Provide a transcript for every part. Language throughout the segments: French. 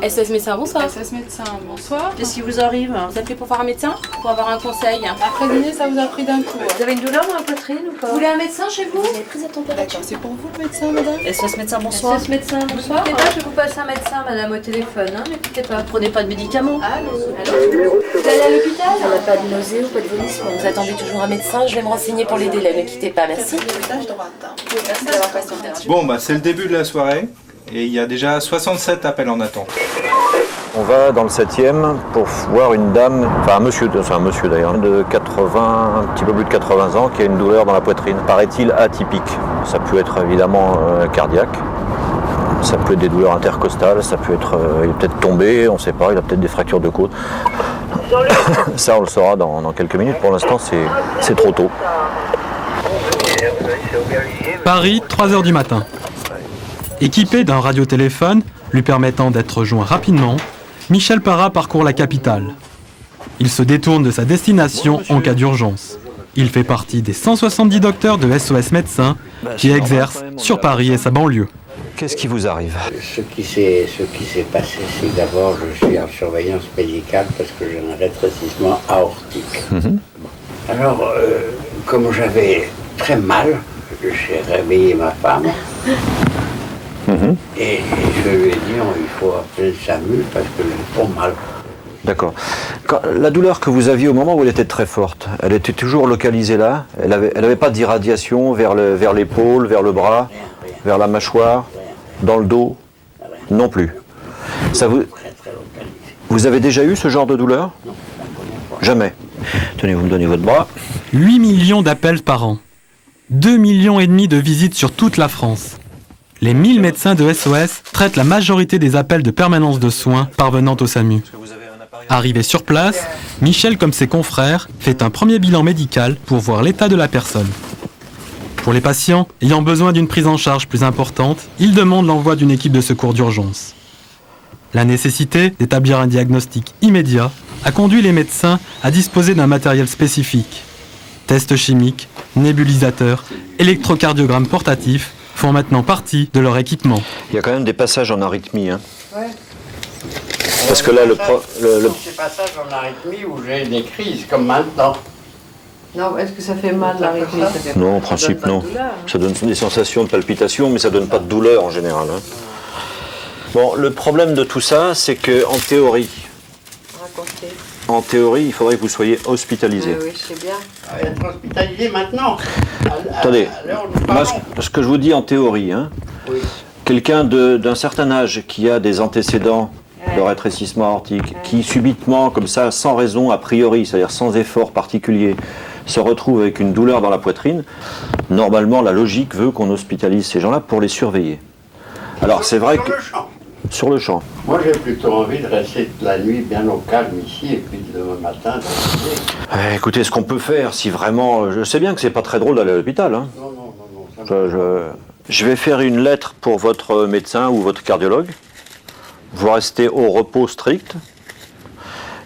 SOS médecin, bonsoir. SOS médecin, bonsoir. Qu'est-ce qui vous arrive? Vous appelez pour voir un médecin? Pour avoir un conseil? Après dîner, ça vous a pris d'un coup. Vous avez une douleur dans la poitrine ou pas? Vous voulez un médecin chez vous? Vous avez pris à température? D'accord, c'est pour vous le médecin, madame? SOS médecin, bonsoir. SOS médecin, bonsoir. Ne quittez pas, je vais vous passer un médecin, madame, au téléphone. Hein, ne quittez pas. Vous prenez pas de médicaments? Allô? Vous allez à l'hôpital? On n'a pas de nausée ou pas de vomissement. Vous attendez toujours un médecin? Je vais me renseigner pour les délais. Ne quittez pas, merci. Merci d'avoir passé en thérapie. Bon, c'est le début de la soirée et il y a déjà 67 appels en attente. On va dans le 7e pour voir une dame, enfin un monsieur d'ailleurs, de 80, un petit peu plus de 80 ans, qui a une douleur dans la poitrine, paraît-il atypique. Ça peut être évidemment cardiaque, ça peut être des douleurs intercostales, ça peut être, il est peut-être tombé, on ne sait pas, il a peut-être des fractures de côte. Ça on le saura dans quelques minutes, pour l'instant c'est trop tôt. Paris, 3h du matin. Équipé d'un radiotéléphone lui permettant d'être joint rapidement, Michel Parra parcourt la capitale. Il se détourne de sa destination en cas d'urgence. Il fait partie des 170 docteurs de SOS Médecins qui exercent sur Paris et sa banlieue. Qu'est-ce qui vous arrive? Ce qui s'est passé, c'est que d'abord je suis en surveillance médicale parce que j'ai un rétrécissement aortique. Alors, comme j'avais très mal, j'ai réveillé ma femme. Et je lui ai dit, il faut appeler le SAMU parce que j'ai trop mal. D'accord. La douleur que vous aviez au moment où elle était très forte, elle était toujours localisée là? Elle avait pas d'irradiation vers l'épaule, vers le bras, Rien. vers la mâchoire, dans le dos? Non plus. Ça vous... Très localisé. Vous avez déjà eu ce genre de douleur? Non, c'est la première fois. Jamais. Tenez, vous me donnez votre bras. 8 millions d'appels par an. 2,5 millions de visites sur toute la France. Les 1000 médecins de SOS traitent la majorité des appels de permanence de soins parvenant au SAMU. Arrivé sur place, Michel, comme ses confrères, fait un premier bilan médical pour voir l'état de la personne. Pour les patients ayant besoin d'une prise en charge plus importante, il demande l'envoi d'une équipe de secours d'urgence. La nécessité d'établir un diagnostic immédiat a conduit les médecins à disposer d'un matériel spécifique. Tests chimiques, nébulisateurs, électrocardiogramme portatif font maintenant partie de leur équipement. Il y a quand même des passages en arythmie. Hein. Ouais. Parce que là, Ces passages en arythmie où j'ai des crises, comme maintenant. Non, est-ce que ça fait mal l'arythmie? Non, en principe, non. Ça donne des sensations de palpitation, mais ça donne pas de douleur en général. Hein. Bon, le problème de tout ça, c'est que en théorie, il faudrait que vous soyez hospitalisé. Oui, je sais bien. Être hospitalisé maintenant. Attendez, moi, ce que je vous dis en théorie, hein, Oui. quelqu'un d'un certain âge qui a des antécédents de rétrécissement aortique, qui subitement, comme ça, sans raison a priori, c'est-à-dire sans effort particulier, se retrouve avec une douleur dans la poitrine, normalement la logique veut qu'on hospitalise ces gens-là pour les surveiller. Alors c'est vrai que... Sur le champ. Moi j'ai plutôt envie de rester toute la nuit bien au calme ici et puis demain matin. Écoutez, ce qu'on peut faire, si vraiment... Je sais bien que c'est pas très drôle d'aller à l'hôpital. Hein. Non. Je vais faire une lettre pour votre médecin ou votre cardiologue. Vous restez au repos strict.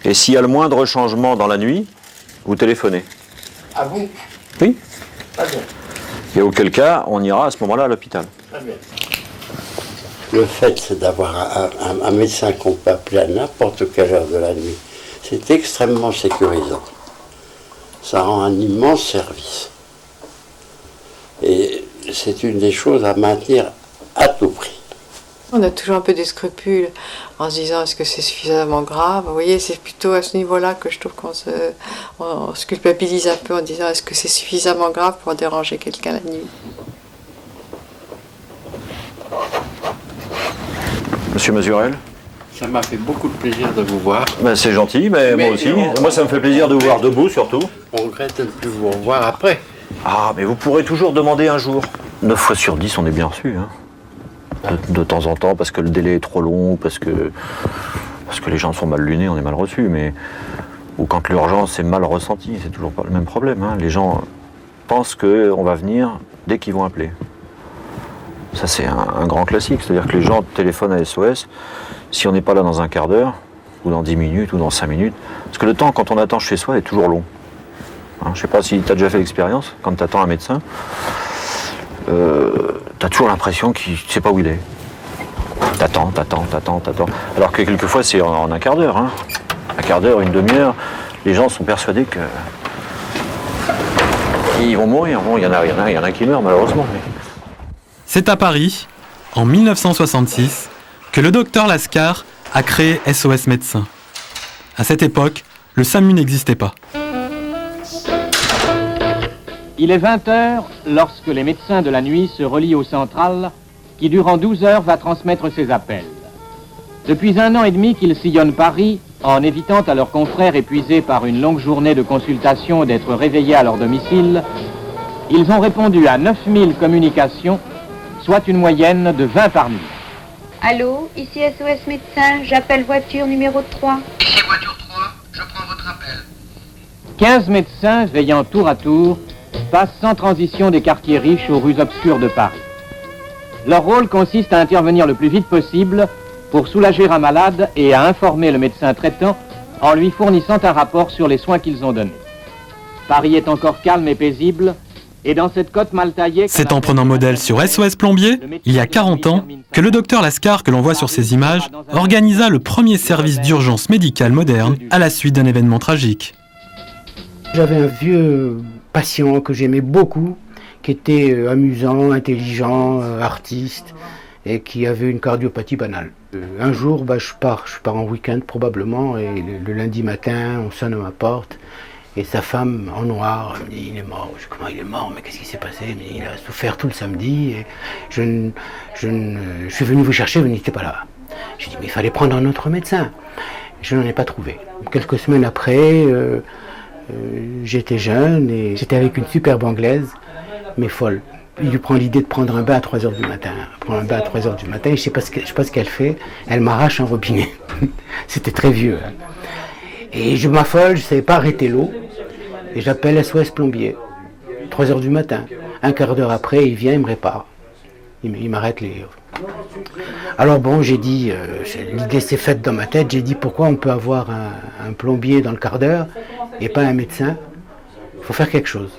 Et s'il y a le moindre changement dans la nuit, vous téléphonez. À vous? Oui. Très bien. Et auquel cas, on ira à ce moment-là à l'hôpital. Très bien. Le fait d'avoir un médecin qu'on peut appeler à n'importe quelle heure de la nuit, c'est extrêmement sécurisant. Ça rend un immense service. Et c'est une des choses à maintenir à tout prix. On a toujours un peu des scrupules en se disant est-ce que c'est suffisamment grave. Vous voyez, c'est plutôt à ce niveau-là que je trouve qu'on se culpabilise un peu en disant est-ce que c'est suffisamment grave pour déranger quelqu'un la nuit. Monsieur Mazurel? Ça m'a fait beaucoup de plaisir de vous voir. Ben, c'est gentil, mais moi aussi. Moi, ça me fait plaisir de vous voir debout, surtout. On regrette de ne plus vous revoir après. Ah, mais vous pourrez toujours demander un jour. 9 fois sur 10, on est bien reçu. Hein. De temps en temps, parce que le délai est trop long, parce que les gens sont mal lunés, on est mal reçu. Mais... Ou quand l'urgence est mal ressentie, c'est toujours pas le même problème. Hein. Les gens pensent qu'on va venir dès qu'ils vont appeler. Ça, c'est un grand classique. C'est-à-dire que les gens téléphonent à SOS, si on n'est pas là dans un quart d'heure, ou dans 10 minutes, ou dans 5 minutes. Parce que le temps, quand on attend chez soi, est toujours long. Hein, je ne sais pas si tu as déjà fait l'expérience, quand tu attends un médecin, tu as toujours l'impression qu'il ne sait pas où il est. T'attends. Alors que quelquefois c'est en un quart d'heure. Hein. Un quart d'heure, une demi-heure, les gens sont persuadés que ils vont mourir. Bon, il y en a qui meurent malheureusement. Mais... C'est à Paris, en 1966, que le docteur Lascar a créé SOS Médecins. À cette époque, le SAMU n'existait pas. Il est 20h lorsque les médecins de la nuit se relient au central qui, durant 12 heures, va transmettre ses appels. Depuis 1 an et demi qu'ils sillonnent Paris, en évitant à leurs confrères épuisés par une longue journée de consultation d'être réveillés à leur domicile, ils ont répondu à 9000 communications, soit une moyenne de 20 par nuit. Allô, ici SOS Médecins, j'appelle voiture numéro 3. Ici voiture 3, je prends votre appel. 15 médecins veillant tour à tour passent sans transition des quartiers riches aux rues obscures de Paris. Leur rôle consiste à intervenir le plus vite possible pour soulager un malade et à informer le médecin traitant en lui fournissant un rapport sur les soins qu'ils ont donnés. Paris est encore calme et paisible, et dans cette côte mal taillée... C'est en prenant modèle sur SOS Plombier, il y a 40 ans, que le docteur Lascar, que l'on voit sur ces images, organisa le premier service d'urgence médicale moderne à la suite d'un événement tragique. J'avais un vieux patient que j'aimais beaucoup, qui était amusant, intelligent, artiste, et qui avait une cardiopathie banale. Un jour, je pars en week-end probablement, et le lundi matin, on sonne à ma porte, et sa femme, en noir, me dit « il est mort ». Je dis « comment il est mort? Mais qu'est-ce qui s'est passé ?» Il me dit « il a souffert tout le samedi, et je suis venu vous chercher, vous n'étiez pas là ». Je dis « mais il fallait prendre un autre médecin ». Je n'en ai pas trouvé. Quelques semaines après, j'étais jeune, et j'étais avec une superbe Anglaise, mais folle. Il lui prend l'idée de prendre un bain à 3h du matin. Et je sais pas ce qu'elle fait. Elle m'arrache un robinet. C'était très vieux. Hein. Et je m'affole, je ne savais pas arrêter l'eau. Et j'appelle SOS Plombier. 3h du matin. Un quart d'heure après, il vient, il me répare. Il m'arrête les... Alors bon, j'ai dit, l'idée s'est faite dans ma tête. J'ai dit, pourquoi on peut avoir un plombier dans le quart d'heure et pas un médecin? Il faut faire quelque chose.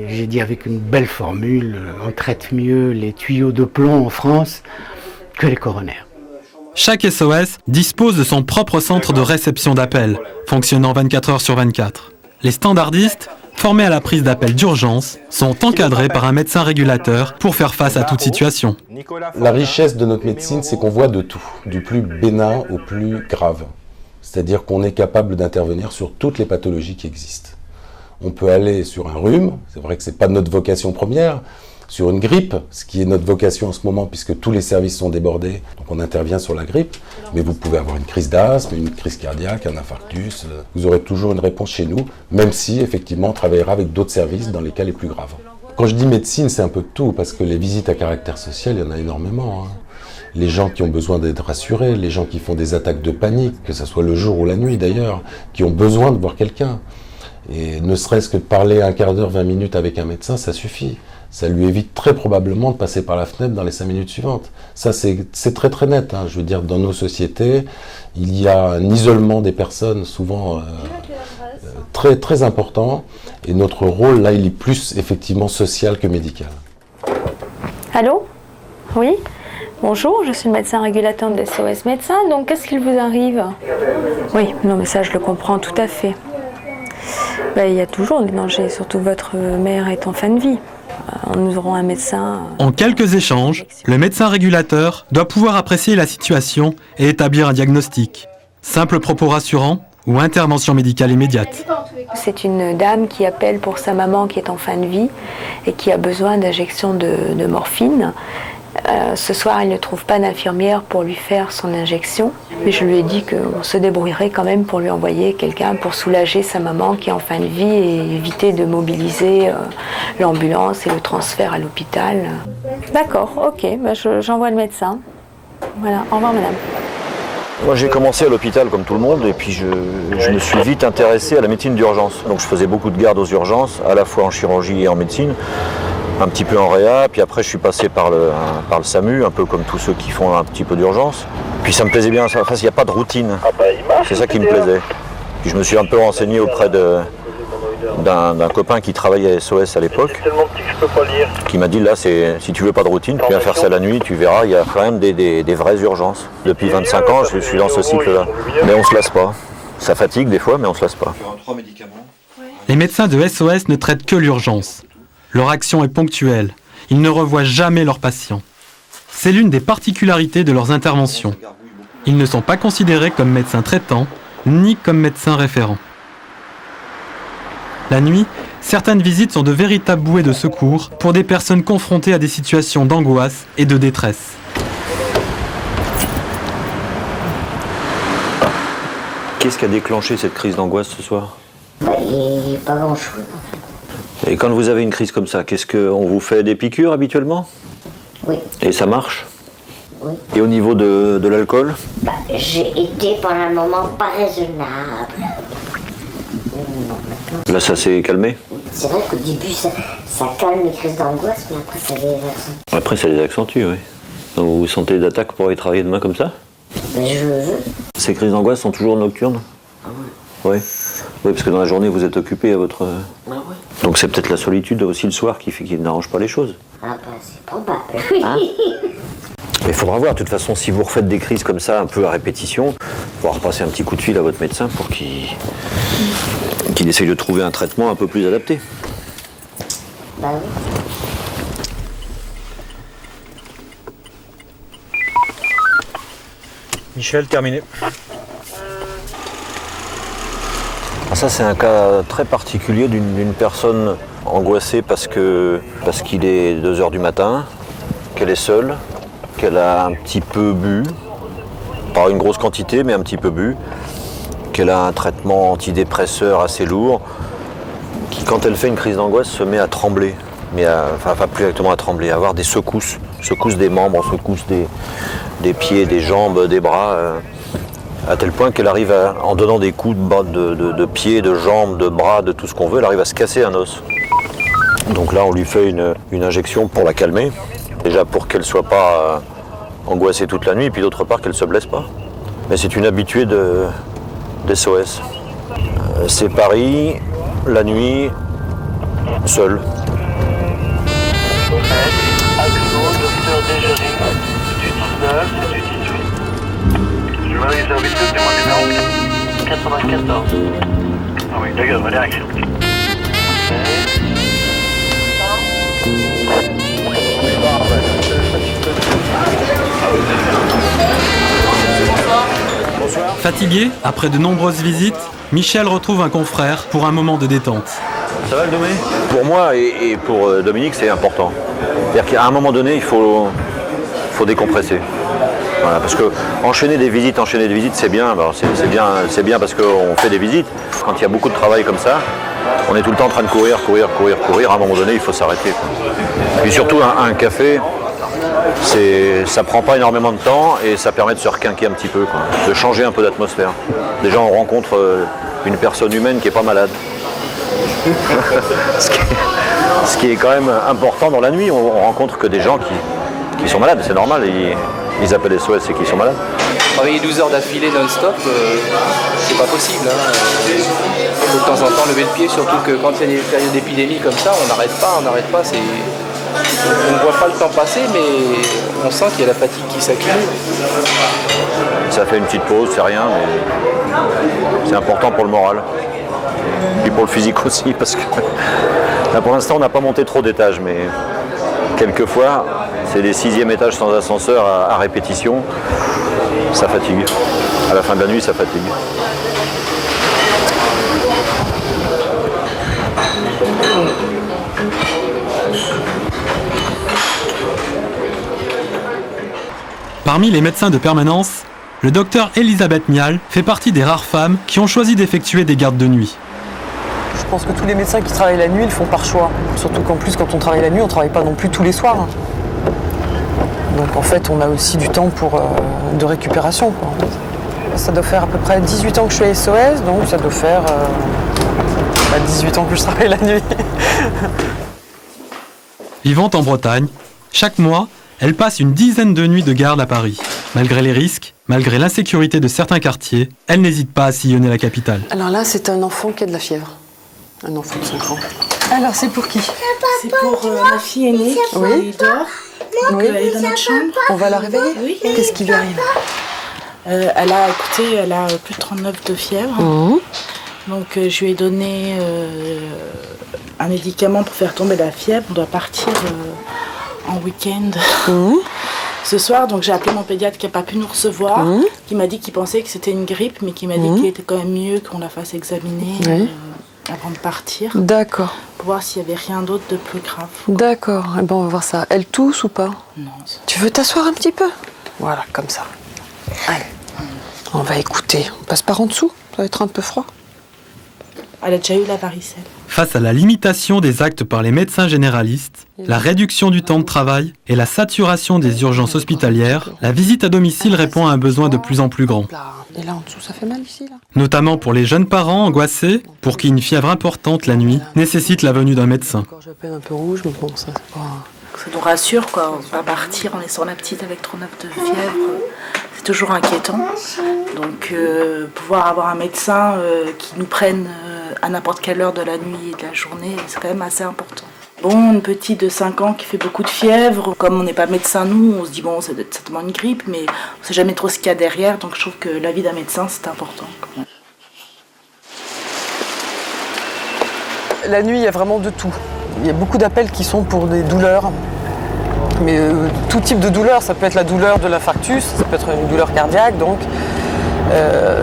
J'ai dit avec une belle formule, on traite mieux les tuyaux de plomb en France que les coronaires. Chaque SOS dispose de son propre centre de réception d'appels, fonctionnant 24 heures sur 24. Les standardistes, formés à la prise d'appels d'urgence, sont encadrés par un médecin régulateur pour faire face à toute situation. La richesse de notre médecine, c'est qu'on voit de tout, du plus bénin au plus grave. C'est-à-dire qu'on est capable d'intervenir sur toutes les pathologies qui existent. On peut aller sur un rhume, c'est vrai que ce n'est pas notre vocation première, sur une grippe, ce qui est notre vocation en ce moment puisque tous les services sont débordés, donc on intervient sur la grippe, mais vous pouvez avoir une crise d'asthme, une crise cardiaque, un infarctus, vous aurez toujours une réponse chez nous, même si effectivement on travaillera avec d'autres services dans les cas les plus graves. Quand je dis médecine, c'est un peu de tout, parce que les visites à caractère social, il y en a énormément. Hein. Les gens qui ont besoin d'être rassurés, les gens qui font des attaques de panique, que ce soit le jour ou la nuit d'ailleurs, qui ont besoin de voir quelqu'un. Et ne serait-ce que de parler un quart d'heure, 20 minutes avec un médecin, ça suffit. Ça lui évite très probablement de passer par la fenêtre dans les 5 minutes suivantes. Ça, c'est très très net. Hein. Je veux dire, dans nos sociétés, il y a un isolement des personnes souvent très très important. Et notre rôle, là, il est plus effectivement social que médical. Allô? Oui? Bonjour, je suis le médecin régulateur de SOS Médecins, donc qu'est-ce qu'il vous arrive? Oui, non mais ça je le comprends tout à fait. Il y a toujours des dangers, surtout votre mère est en fin de vie. Nous aurons un médecin... En quelques échanges, le médecin régulateur doit pouvoir apprécier la situation et établir un diagnostic. Simple propos rassurant ou intervention médicale immédiate. C'est une dame qui appelle pour sa maman qui est en fin de vie et qui a besoin d'injection de morphine. Ce soir, elle ne trouve pas d'infirmière pour lui faire son injection. Mais je lui ai dit qu'on se débrouillerait quand même pour lui envoyer quelqu'un pour soulager sa maman qui est en fin de vie et éviter de mobiliser l'ambulance et le transfert à l'hôpital. D'accord, ok, j'envoie le médecin. Voilà, au revoir madame. Moi j'ai commencé à l'hôpital comme tout le monde et puis je me suis vite intéressé à la médecine d'urgence. Donc je faisais beaucoup de garde aux urgences, à la fois en chirurgie et en médecine. Un petit peu en réa, puis après je suis passé par le SAMU, un peu comme tous ceux qui font un petit peu d'urgence. Puis ça me plaisait bien, enfin, il n'y a pas de routine, c'est ça qui me plaisait. Puis je me suis un peu renseigné auprès d'un copain qui travaillait à SOS à l'époque, qui m'a dit là, si tu veux pas de routine, tu viens faire ça la nuit, tu verras, il y a quand même des vraies urgences. Depuis 25 ans, je suis dans ce cycle-là. Mais on se lasse pas. Ça fatigue des fois, mais on se lasse pas. Les médecins de SOS ne traitent que l'urgence. Leur action est ponctuelle. Ils ne revoient jamais leurs patients. C'est l'une des particularités de leurs interventions. Ils ne sont pas considérés comme médecins traitants, ni comme médecins référents. La nuit, certaines visites sont de véritables bouées de secours pour des personnes confrontées à des situations d'angoisse et de détresse. Qu'est-ce qui a déclenché cette crise d'angoisse ce soir? Pas grand-chose. Et quand vous avez une crise comme ça, qu'est-ce qu'on vous fait des piqûres habituellement? Oui. Et ça marche? Oui. Et au niveau de l'alcool? J'ai été pendant un moment pas raisonnable. Là, ça s'est calmé? C'est vrai qu'au début, ça calme les crises d'angoisse, mais après, ça les accentue. Après, ça les accentue, oui. Donc, vous vous sentez d'attaque pour aller travailler demain comme ça? Mais je veux. Ces crises d'angoisse sont toujours nocturnes? Ah oui. Oui. Oui, parce que dans la journée, vous êtes occupé à votre... Ah oui. Donc c'est peut-être la solitude aussi le soir qui n'arrange pas les choses. Ah bah, c'est probable. Hein? Mais il faudra voir, de toute façon, si vous refaites des crises comme ça, un peu à répétition, il faudra repasser un petit coup de fil à votre médecin pour qu'il essaye de trouver un traitement un peu plus adapté. Bah oui. Michel, terminé. Alors ça, c'est un cas très particulier d'une personne angoissée parce qu'il est 2 h du matin, qu'elle est seule, qu'elle a un petit peu bu, pas une grosse quantité, mais un petit peu bu, qu'elle a un traitement antidépresseur assez lourd, qui, quand elle fait une crise d'angoisse, se met à trembler, mais pas plus exactement à trembler, à avoir des secousses des membres, secousses des pieds, des jambes, des bras, à tel point qu'elle arrive, en donnant des coups de pieds, de jambes, de bras, de tout ce qu'on veut, elle arrive à se casser un os. Donc là, on lui fait une injection pour la calmer, déjà pour qu'elle ne soit pas angoissée toute la nuit, et puis d'autre part qu'elle ne se blesse pas. Mais c'est une habituée d'SOS. C'est Paris, la nuit, seul. Docteur Desjardins, du 19 et du 18. Je vais réserver ce numéro 94. Ah oui, d'accord, on va aller accepter. Fatigué, après de nombreuses visites, Michel retrouve un confrère pour un moment de détente. Ça va le Domé? Pour moi et pour Dominique, c'est important. C'est-à-dire qu'à un moment donné, il faut décompresser. Voilà, parce que enchaîner des visites, c'est bien. Alors, c'est bien parce qu'on fait des visites. Quand il y a beaucoup de travail comme ça, on est tout le temps en train de courir. À un moment donné, il faut s'arrêter. Et surtout, un café, ça prend pas énormément de temps et ça permet de se requinquer un petit peu, quoi, de changer un peu d'atmosphère. Déjà, on rencontre une personne humaine qui est pas malade. Ce qui est quand même important dans la nuit, on rencontre que des gens qui sont malades, c'est normal, ils appellent SOS, c'est qu'ils sont malades. Travailler 12 heures d'affilée non-stop, c'est pas possible. Il faut de temps en temps lever le pied, surtout que quand il y a des périodes d'épidémie comme ça, on n'arrête pas. On ne voit pas le temps passer, mais on sent qu'il y a la fatigue qui s'accumule. Ça fait une petite pause, c'est rien, mais c'est important pour le moral. Et pour le physique aussi, parce que là, pour l'instant, on n'a pas monté trop d'étages, mais quelquefois, c'est des 6e étages sans ascenseur à répétition. Ça fatigue. À la fin de la nuit, ça fatigue. Parmi les médecins de permanence, le docteur Elisabeth Mial fait partie des rares femmes qui ont choisi d'effectuer des gardes de nuit. Je pense que tous les médecins qui travaillent la nuit, ils le font par choix. Surtout qu'en plus, quand on travaille la nuit, on ne travaille pas non plus tous les soirs. Donc en fait, on a aussi du temps de récupération, quoi. Ça doit faire à peu près 18 ans que je suis à SOS, donc ça doit faire 18 ans que je travaille la nuit. Vivant en Bretagne, chaque mois, elle passe une dizaine de nuits de garde à Paris. Malgré les risques, malgré l'insécurité de certains quartiers, elle n'hésite pas à sillonner la capitale. Alors là, c'est un enfant qui a de la fièvre. Un enfant de 5 ans. Alors, c'est pour qui? C'est pour ma fille aînée qui dort. Donc, elle est dans notre chambre. On va la réveiller? Oui. Qu'est-ce qui lui arrive? Elle a plus de 39 de fièvre. Donc je lui ai donné un médicament pour faire tomber la fièvre. On doit partir en week-end ce soir. Donc j'ai appelé mon pédiatre qui n'a pas pu nous recevoir, qui m'a dit qu'il pensait que c'était une grippe, mais qui m'a dit qu'il était quand même mieux qu'on la fasse examiner avant de partir. D'accord. Pour voir s'il n'y avait rien d'autre de plus grave. D'accord, eh ben, on va voir ça. Elle tousse ou pas? Non. Tu veux t'asseoir un petit peu? Voilà, comme ça. Allez, on va écouter. On passe par en dessous, ça va être un peu froid. Elle a déjà eu la varicelle. Face à la limitation des actes par les médecins généralistes, la réduction du temps de travail et la saturation des urgences hospitalières, la visite à domicile répond à un besoin de plus en plus grand. Et là en dessous, ça fait mal ici là? Notamment pour les jeunes parents angoissés, pour qui une fièvre importante la nuit nécessite la venue d'un médecin. J'ai à peine un peu rouge, mais bon, ça c'est pas... Ça nous rassure, quoi. On va partir en laissant la petite avec 39 de fièvre. C'est toujours inquiétant. Donc pouvoir avoir un médecin qui nous prenne à n'importe quelle heure de la nuit et de la journée, c'est quand même assez important. Bon, une petite de 5 ans qui fait beaucoup de fièvre, comme on n'est pas médecin nous, on se dit bon, c'est certainement une grippe, mais on ne sait jamais trop ce qu'il y a derrière, donc je trouve que l'avis d'un médecin, c'est important. La nuit, il y a vraiment de tout. Il y a beaucoup d'appels qui sont pour des douleurs, mais tout type de douleur. Ça peut être la douleur de l'infarctus, ça peut être une douleur cardiaque, donc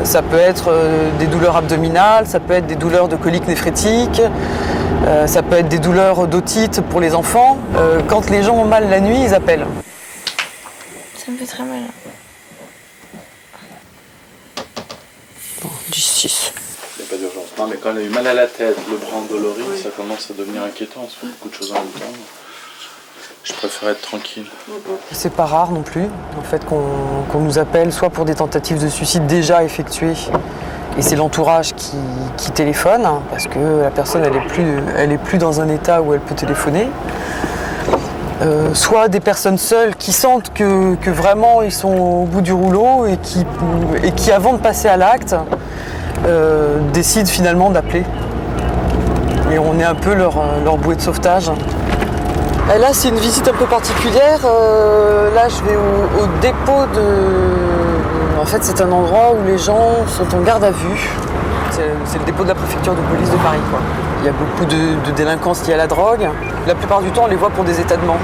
ça peut être des douleurs abdominales, ça peut être des douleurs de colique néphrétique, ça peut être des douleurs d'otite pour les enfants. Quand les gens ont mal la nuit, ils appellent. Ça me fait très mal. Bon, 10-6. Il n'y a pas d'urgence. Non, mais quand elle a eu mal à la tête, le bras endolori, ça commence à devenir inquiétant. On se fait beaucoup de choses en même temps. Je préfère être tranquille. C'est pas rare non plus, en fait, qu'on nous appelle soit pour des tentatives de suicide déjà effectuées, et c'est l'entourage qui téléphone, parce que la personne elle est plus dans un état où elle peut téléphoner. Soit des personnes seules qui sentent que vraiment ils sont au bout du rouleau et qui avant de passer à l'acte, décident finalement d'appeler. Et on est un peu leur bouée de sauvetage. Et là, c'est une visite un peu particulière. Là, je vais au dépôt de... En fait, c'est un endroit où les gens sont en garde à vue. C'est le dépôt de la préfecture de police de Paris, quoi. Il y a beaucoup de délinquance liée à la drogue. La plupart du temps, on les voit pour des états de manque.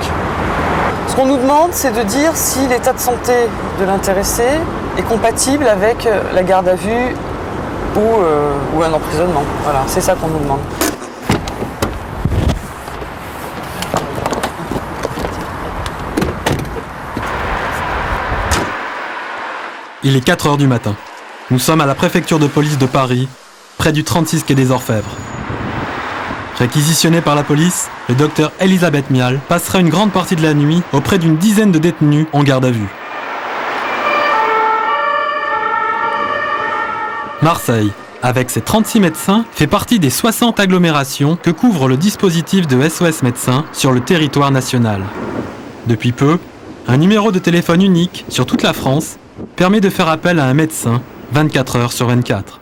Ce qu'on nous demande, c'est de dire si l'état de santé de l'intéressé est compatible avec la garde à vue ou un emprisonnement. Voilà, c'est ça qu'on nous demande. Il est 4 h du matin. Nous sommes à la préfecture de police de Paris, près du 36 quai des Orfèvres. Réquisitionné par la police, le docteur Elisabeth Mial passera une grande partie de la nuit auprès d'une dizaine de détenus en garde à vue. Marseille, avec ses 36 médecins, fait partie des 60 agglomérations que couvre le dispositif de SOS Médecins sur le territoire national. Depuis peu, un numéro de téléphone unique sur toute la France permet de faire appel à un médecin 24 heures sur 24.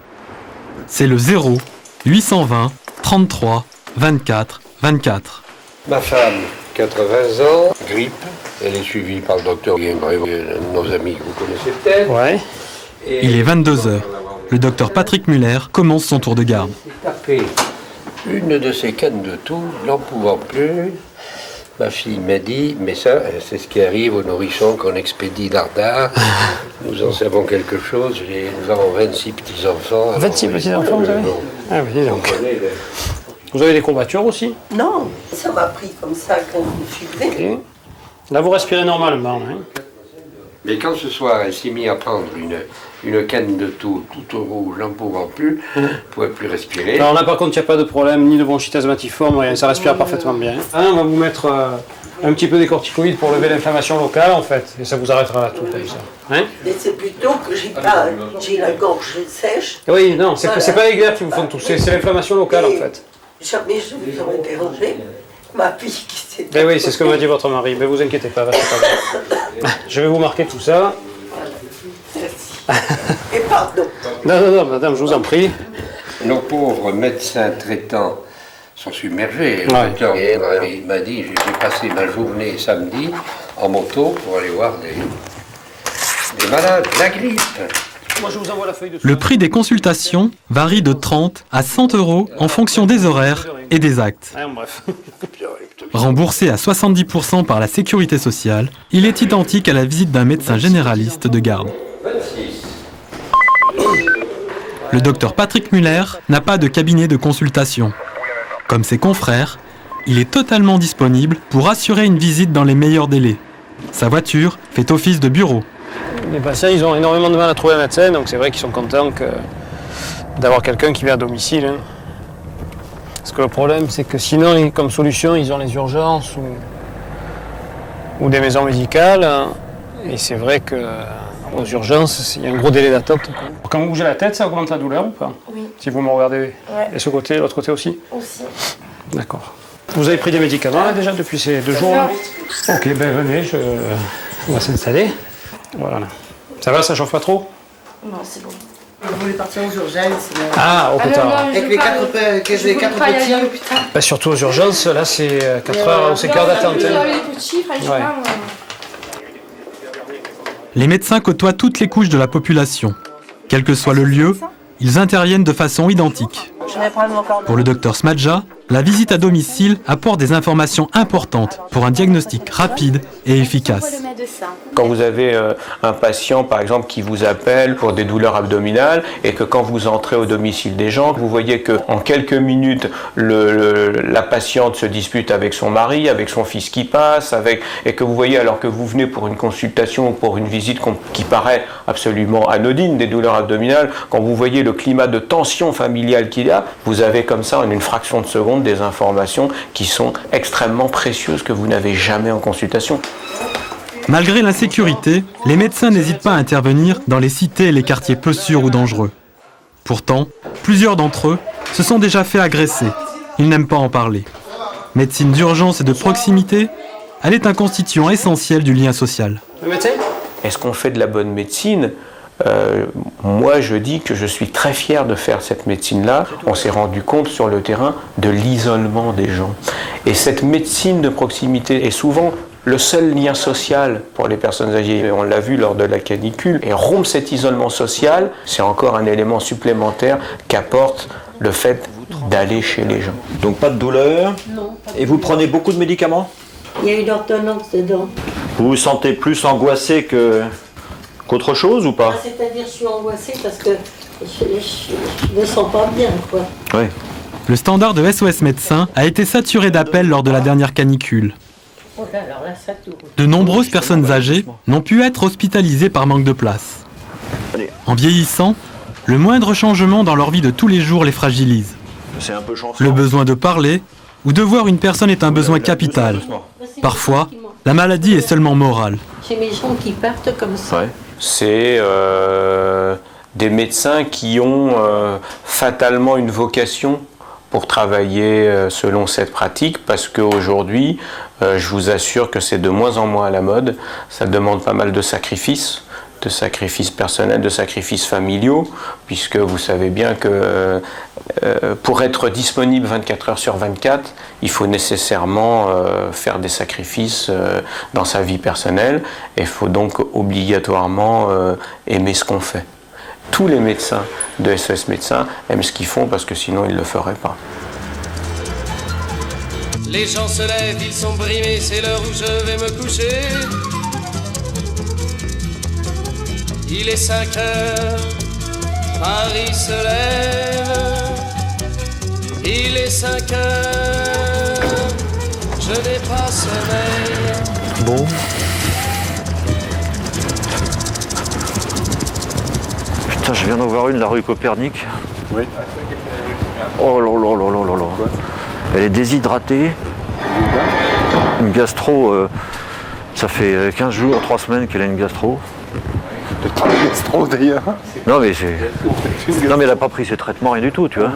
C'est le 0 820 33 24 24. Ma femme, 80 ans, grippe. Elle est suivie par le docteur Guémbré, nos amis que vous connaissez peut-être. Ouais. Il est 22 h. Le docteur Patrick Muller commence son tour de garde. Tapé une de ces cannes de tout, n'en pouvant plus. Ma fille m'a dit, mais ça, c'est ce qui arrive aux nourrissons qu'on expédie d'Ardard. Nous en savons quelque chose. Nous avons 26 petits-enfants. 26 petits-enfants, vous avez? Ah oui, donc. Vous avez des courbatures aussi? Non, ça m'a pris comme ça quand je suis venue. Okay. Là, vous respirez normalement. Hein? Mais quand ce soir, elle s'est mise à prendre une canne de tout rouge, n'en pouvant plus, ne pouvait plus respirer. Alors là, par contre, il n'y a pas de problème, ni de bronchite asthmatiforme, rien, ça respire parfaitement bien. On va vous mettre un petit peu des corticoïdes pour lever l'inflammation locale, en fait, et ça vous arrêtera là tout comme ça. Hein? Mais c'est plutôt que j'ai la gorge sèche. Oui, non, c'est pas les glaires qui vous font tousser, c'est l'inflammation locale, en fait. Jamais je vous aurais dérangé. Ma fille qui s'est... Ben oui, c'est ce que m'a dit votre mari, mais vous inquiétez pas, c'est pas grave. Je vais vous marquer tout ça. Et pardon. Non, madame, je vous en prie. nos pauvres médecins traitants sont submergés. Le Ouais. docteur il m'a dit, j'ai passé ma journée samedi en moto pour aller voir des malades, la grippe. Moi, je vous envoie la feuille de... Le prix des consultations varie de 30 à 100 € en fonction des horaires et des actes. Bref. Remboursé à 70% par la sécurité sociale, il est identique à la visite d'un médecin généraliste de garde. Le docteur Patrick Muller n'a pas de cabinet de consultation. Comme ses confrères, il est totalement disponible pour assurer une visite dans les meilleurs délais. Sa voiture fait office de bureau. Les patients, ils ont énormément de mal à trouver un médecin, donc c'est vrai qu'ils sont contents d'avoir quelqu'un qui vient à domicile. Hein. Parce que le problème, c'est que sinon, comme solution, ils ont les urgences ou des maisons médicales. Hein. Et c'est vrai qu'aux urgences, il y a un gros délai d'attente. Quand vous bougez la tête, ça augmente la douleur ou pas? Oui. Si vous me regardez. Ouais. Et ce côté, l'autre côté aussi? Aussi. D'accord. Vous avez pris des médicaments là, déjà depuis ces 2 jours là? Ok, ben venez, on va s'installer. Voilà. Ça va, ça chauffe pas trop? Non, c'est bon. Vous voulez partir aux urgences? Ah, au plus tard. Avec les 4 petits. Bah, surtout aux urgences, là c'est 4 heures ou 5 heures d'attente. Vous avez les petits, franchement. Ouais. Les médecins côtoient toutes les couches de la population. Quel que soit le lieu, ils interviennent de façon identique. Je vais prendre mon cordon. Pour le docteur Smadja, la visite à domicile apporte des informations importantes pour un diagnostic rapide et efficace. Quand vous avez un patient, par exemple, qui vous appelle pour des douleurs abdominales et que quand vous entrez au domicile des gens, vous voyez qu'en quelques minutes, la patiente se dispute avec son mari, avec son fils qui passe, et que vous voyez alors que vous venez pour une consultation ou pour une visite qui paraît absolument anodine, des douleurs abdominales, quand vous voyez le climat de tension familiale qu'il y a, vous avez comme ça en une fraction de seconde des informations qui sont extrêmement précieuses que vous n'avez jamais en consultation. Malgré l'insécurité, les médecins n'hésitent pas à intervenir dans les cités et les quartiers peu sûrs ou dangereux. Pourtant, plusieurs d'entre eux se sont déjà fait agresser. Ils n'aiment pas en parler. Médecine d'urgence et de proximité, elle est un constituant essentiel du lien social. Le médecin ? Est-ce qu'on fait de la bonne médecine ? Moi, je dis que je suis très fier de faire cette médecine-là. On s'est rendu compte sur le terrain de l'isolement des gens. Et cette médecine de proximité est souvent le seul lien social pour les personnes âgées. On l'a vu lors de la canicule. Et rompre cet isolement social, c'est encore un élément supplémentaire qu'apporte le fait d'aller chez les gens. Donc pas de douleur? Non. Et vous prenez beaucoup de médicaments? Il y a une ordonnance dedans. Vous vous sentez plus angoissé qu'autre chose ou pas? C'est-à-dire je suis angoissée parce que je me sens pas bien, quoi. Oui. Le standard de SOS Médecins a été saturé d'appels lors de la dernière canicule. Alors là, ça tourne. De nombreuses personnes âgées n'ont pu être hospitalisées par manque de place. En vieillissant, le moindre changement dans leur vie de tous les jours les fragilise. C'est un peu chanceux. Le besoin de parler ou de voir une personne est un besoin capital. Parfois, la maladie est seulement morale. J'ai mes gens qui partent comme ça. Ouais. C'est des médecins qui ont fatalement une vocation pour travailler selon cette pratique, parce qu'aujourd'hui, je vous assure que c'est de moins en moins à la mode. Ça demande pas mal de sacrifices personnels, de sacrifices familiaux, puisque vous savez bien que pour être disponible 24 heures sur 24, il faut nécessairement faire des sacrifices dans sa vie personnelle, et il faut donc obligatoirement aimer ce qu'on fait. Tous les médecins de SOS Médecins aiment ce qu'ils font, parce que sinon ils ne le feraient pas. Les gens se lèvent, ils sont brimés, c'est l'heure où je vais me coucher. Il est 5 heures, Paris se lève. Il est 5 heures, je n'ai pas sommeil. Bon. Putain, je viens d'en voir une, la rue Copernic. Oui. Oh là là là là là là. Elle est déshydratée. Une gastro, ça fait 15 jours, 3 semaines qu'elle a une gastro. Pas de gastro d'ailleurs. Non mais non mais elle n'a pas pris ses traitements, rien du tout, tu vois.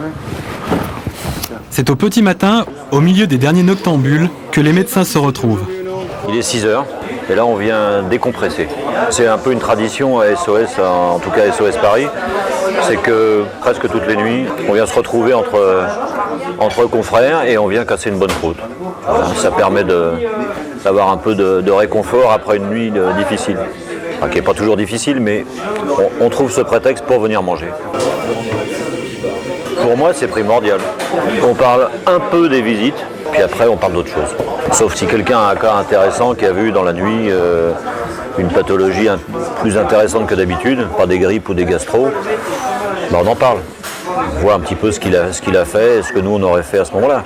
C'est au petit matin, au milieu des derniers noctambules, que les médecins se retrouvent. Il est 6 heures. Et là, on vient décompresser. C'est un peu une tradition à SOS, en tout cas SOS Paris. C'est que presque toutes les nuits, on vient se retrouver entre confrères et on vient casser une bonne croûte. Voilà, ça permet d'avoir un peu de réconfort après une nuit difficile. Enfin, qui n'est pas toujours difficile, mais on trouve ce prétexte pour venir manger. Pour moi, c'est primordial. On parle un peu des visites, puis après, on parle d'autre chose. Sauf si quelqu'un a un cas intéressant qui a vu dans la nuit une pathologie plus intéressante que d'habitude, pas des grippes ou des gastro, ben on en parle. On voit un petit peu ce qu'il a fait, ce que nous on aurait fait à ce moment-là.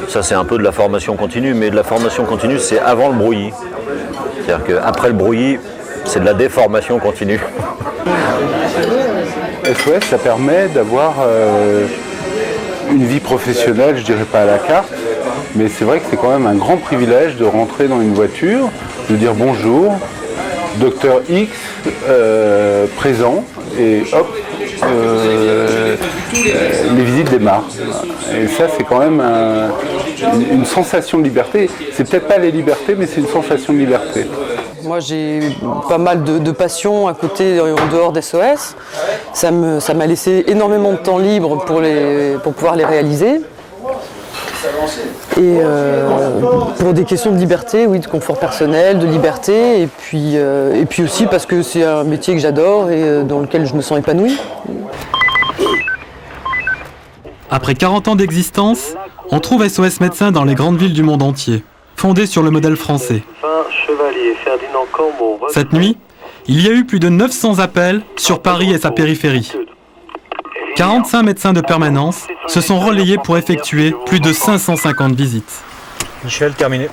Ça, c'est un peu de la formation continue, mais de la formation continue, c'est avant le brouillis. C'est-à-dire qu'après le brouillis, c'est de la déformation continue. SOS, ça permet d'avoir une vie professionnelle, je dirais pas à la carte, mais c'est vrai que c'est quand même un grand privilège de rentrer dans une voiture, de dire bonjour, docteur X, présent, et hop, les visites démarrent. Et ça, c'est quand même une sensation de liberté. C'est peut-être pas les libertés, mais c'est une sensation de liberté. Moi, j'ai pas mal de passions à côté, en dehors d'SOS. Ça m'a laissé énormément de temps libre pour pouvoir les réaliser. Et pour des questions de liberté, oui, de confort personnel, de liberté, et puis aussi parce que c'est un métier que j'adore et dans lequel je me sens épanouie. Après 40 ans d'existence, on trouve SOS Médecins dans les grandes villes du monde entier, fondé sur le modèle français. Cette nuit, il y a eu plus de 900 appels sur Paris et sa périphérie. 45 médecins de permanence se sont relayés pour effectuer plus de 550 visites. Michel, terminé.